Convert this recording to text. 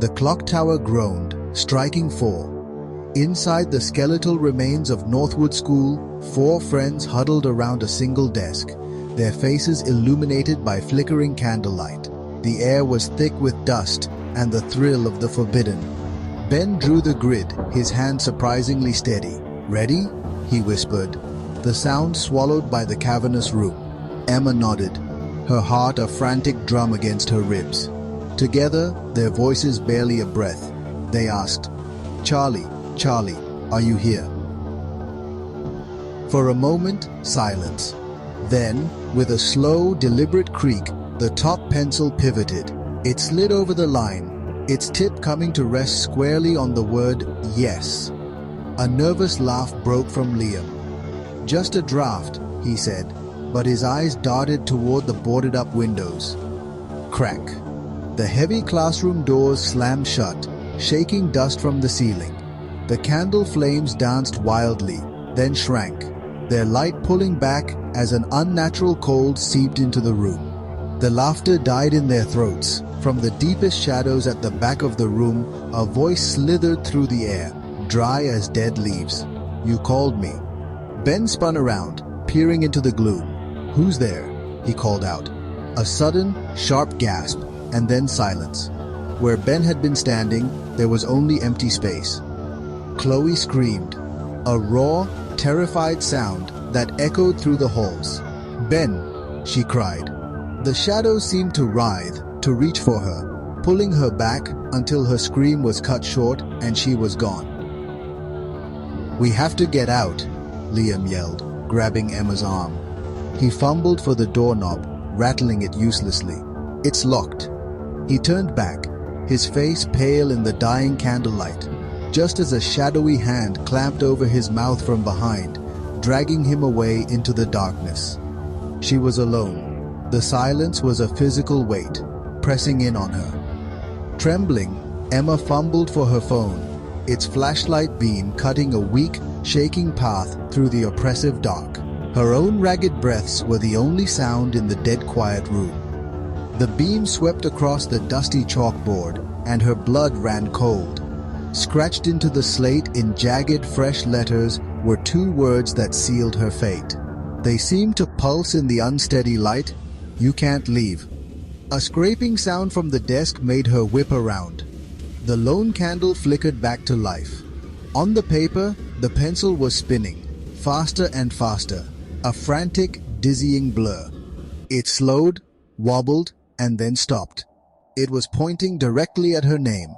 The clock tower groaned, striking 4. Inside the skeletal remains of Northwood School, 4 friends huddled around a single desk, their faces illuminated by flickering candlelight. The air was thick with dust and the thrill of the forbidden. Ben drew the grid, his hand surprisingly steady. "Ready?" he whispered, the sound swallowed by the cavernous room. Emma nodded, her heart a frantic drum against her ribs. Together, their voices barely a breath, they asked, "Charlie, Charlie, are you here?" For a moment, silence. Then, with a slow, deliberate creak, the top pencil pivoted. It slid over the line, its tip coming to rest squarely on the word yes. A nervous laugh broke from Liam. "Just a draft," he said, but his eyes darted toward the boarded-up windows. Crack. The heavy classroom doors slammed shut, shaking dust from the ceiling. The candle flames danced wildly, then shrank, their light pulling back as an unnatural cold seeped into the room. The laughter died in their throats. From the deepest shadows at the back of the room, a voice slithered through the air, dry as dead leaves. "You called me." Ben spun around, peering into the gloom. "Who's there?" he called out. A sudden, sharp gasp, and then silence. Where Ben had been standing, there was only empty space. Chloe screamed, a raw, terrified sound that echoed through the halls. "Ben!" she cried. The shadows seemed to writhe, to reach for her, pulling her back until her scream was cut short and she was gone. "We have to get out," Liam yelled, grabbing Emma's arm. He fumbled for the doorknob, rattling it uselessly. "It's locked." He turned back, his face pale in the dying candlelight, just as a shadowy hand clamped over his mouth from behind, dragging him away into the darkness. She was alone. The silence was a physical weight, pressing in on her. Trembling, Emma fumbled for her phone, its flashlight beam cutting a weak, shaking path through the oppressive dark. Her own ragged breaths were the only sound in the dead quiet room. The beam swept across the dusty chalkboard, and her blood ran cold. Scratched into the slate in jagged, fresh letters were 2 words that sealed her fate. They seemed to pulse in the unsteady light. "You can't leave." A scraping sound from the desk made her whip around. The lone candle flickered back to life. On the paper, the pencil was spinning, faster and faster, a frantic, dizzying blur. It slowed, wobbled, and then stopped. It was pointing directly at her name,